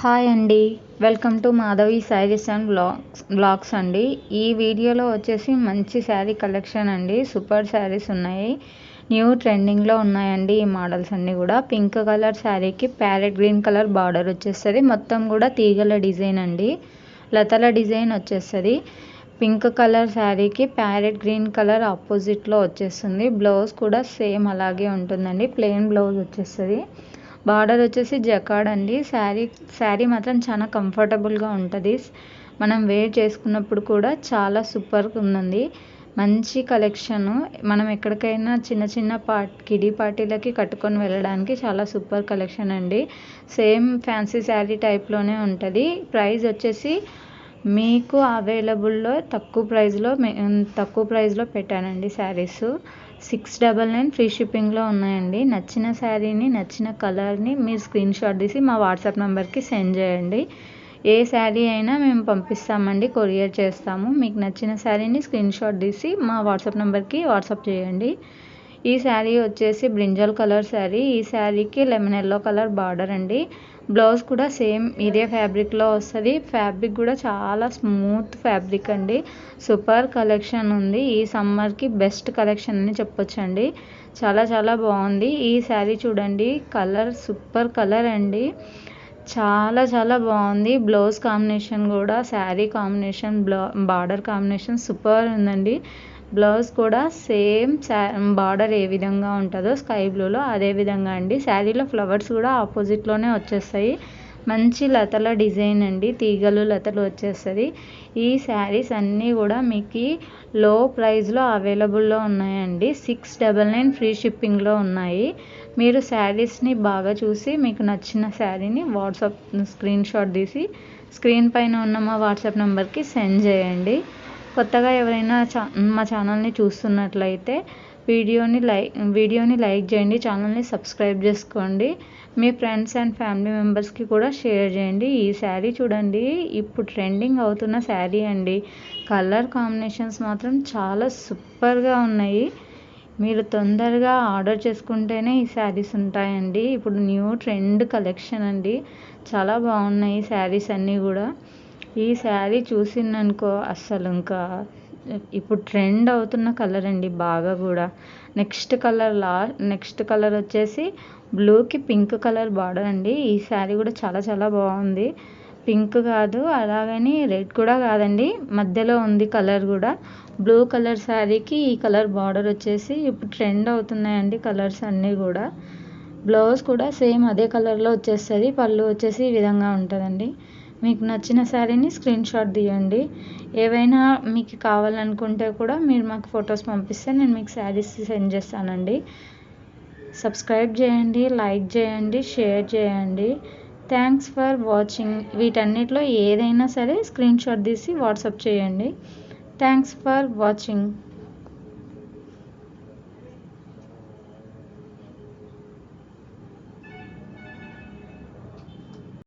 Hi అండి. Welcome to Madhavi Saris and blogs అండి. ఈ వీడియోలో వచ్చేసి మంచి శారీ కలెక్షన్ అండి. సూపర్ శారీస్ ఉన్నాయి. న్యూ ట్రెండింగ్లో ఉన్నాయండి ఈ మోడల్స్ అన్నీ కూడా. పింక్ కలర్ శారీకి ప్యారెట్ గ్రీన్ కలర్ బార్డర్ వచ్చేస్తుంది. మొత్తం కూడా తీగల డిజైన్ అండి, లతల డిజైన్ వచ్చేస్తుంది. పింక్ కలర్ శారీకి ప్యారెట్ గ్రీన్ కలర్ ఆపోజిట్లో వచ్చేస్తుంది. బ్లౌజ్ కూడా సేమ్ అలాగే ఉంటుందండి, ప్లెయిన్ బ్లౌజ్ వచ్చేస్తుంది. బార్డర్ వచ్చేసి జకార్డ్ అండి. శారీ మాత్రం చాలా కంఫర్టబుల్గా ఉంటుంది. మనం వేర్ చేసుకున్నప్పుడు కూడా చాలా సూపర్గా ఉందండి. మంచి కలెక్షను. మనం ఎక్కడికైనా చిన్న కిడీ పార్టీలకి కట్టుకొని వెళ్ళడానికి చాలా సూపర్ కలెక్షన్ అండి. సేమ్ ఫ్యాన్సీ శారీ టైప్లోనే ఉంటుంది. ప్రైస్ వచ్చేసి మీకు అవైలబుల్లో తక్కువ ప్రైస్లో పెట్టానండి శారీస్. 699 ఫ్రీ షిప్పింగ్లో ఉన్నాయండి. నచ్చిన శారీని, నచ్చిన కలర్ని మీరు స్క్రీన్ షాట్ తీసి మా వాట్సాప్ నెంబర్కి సెండ్ చేయండి. ఏ శారీ అయినా మేము పంపిస్తామండి, కొరియర్ చేస్తాము. మీకు నచ్చిన శారీని స్క్రీన్ షాట్ తీసి మా వాట్సాప్ నెంబర్కి వాట్సాప్ చేయండి. ఈ శారీ వచ్చేసి బ్రింజల్ కలర్ శారీ. ఈ శారీకి లెమన్ ఎల్లో కలర్ బార్డర్ అండి. బ్లౌజ్ కూడా సేమ్ ఇదే ఫ్యాబ్రిక్లో వస్తుంది. ఫ్యాబ్రిక్ కూడా చాలా స్మూత్ ఫ్యాబ్రిక్ అండి. సూపర్ కలెక్షన్ ఉంది. ఈ సమ్మర్కి బెస్ట్ కలెక్షన్ అని చెప్పొచ్చండి. చాలా బాగుంది. ఈ శారీ చూడండి, కలర్ సూపర్ కలర్ అండి. చాలా బాగుంది. బ్లౌజ్ కాంబినేషన్ కూడా, sari combination, border combination super ఉందండి. బ్లౌజ్ కూడా సేమ్ బార్డర్ ఏ విధంగా ఉంటుందో స్కై బ్లూలో అదే విధంగా అండి. శారీలో ఫ్లవర్స్ కూడా ఆపోజిట్లోనే వచ్చేస్తాయి. మంచి లతల డిజైన్ అండి, తీగలు లతలు వచ్చేస్తుంది. ఈ శారీస్ అన్నీ కూడా మీకు లో ప్రైస్లో అవైలబుల్లో ఉన్నాయండి. 699 ఫ్రీ షిప్పింగ్లో ఉన్నాయి. మీరు శారీస్ని బాగా చూసి మీకు నచ్చిన శారీని వాట్సాప్ స్క్రీన్ షాట్ తీసి స్క్రీన్ పైన ఉన్న మా వాట్సాప్ నెంబర్కి సెండ్ చేయండి. కొత్తగా ఎవరైనా మా ఛానల్ని చూస్తున్నట్లయితే వీడియోని లైక్ చేయండి, ఛానల్ని సబ్స్క్రైబ్ చేసుకోండి. మీ ఫ్రెండ్స్ అండ్ ఫ్యామిలీ మెంబర్స్కి కూడా షేర్ చేయండి. ఈ శారీ చూడండి, ఇప్పుడు ట్రెండింగ్ అవుతున్న శారీ అండి. కలర్ కాంబినేషన్స్ మాత్రం చాలా సూపర్గా ఉన్నాయి. మీరు తొందరగా ఆర్డర్ చేసుకుంటేనే ఈ శారీస్ ఉంటాయండి. ఇప్పుడు న్యూ ట్రెండ్ కలెక్షన్ అండి. చాలా బాగున్నాయి శారీస్ అన్నీ కూడా. ఈ శారీ చూసిందనుకో అస్సలు ఇంకా ఇప్పుడు ట్రెండ్ అవుతున్న కలర్ అండి బాగా కూడా. నెక్స్ట్ కలర్ వచ్చేసి బ్లూకి పింక్ కలర్ బార్డర్ అండి. ఈ శారీ కూడా చాలా బాగుంది. పింక్ కాదు, అలాగని రెడ్ కూడా కాదండి, మధ్యలో ఉంది కలర్ కూడా. బ్లూ కలర్ శారీకి ఈ కలర్ బార్డర్ వచ్చేసి ఇప్పుడు ట్రెండ్ అవుతున్నాయండి కలర్స్ అన్నీ కూడా. బ్లౌజ్ కూడా సేమ్ అదే కలర్లో వచ్చేస్తుంది. పళ్ళు వచ్చేసి ఈ విధంగా ఉంటుందండి. మీకు నచ్చిన శారీని స్క్రీన్ షాట్ తీయండి. ఏవైనా మీకు కావాలనుకుంటే కూడా మీరు మాకు ఫొటోస్ పంపిస్తే నేను మీకు శారీస్ సెండ్ చేస్తానండి. సబ్స్క్రైబ్ చేయండి, లైక్ చేయండి, షేర్ చేయండి. Thanks for watching. వీటన్నిటిలో ఏదైనా సరే స్క్రీన్ షాట్ తీసి వాట్సాప్ చేయండి. Thanks for watching.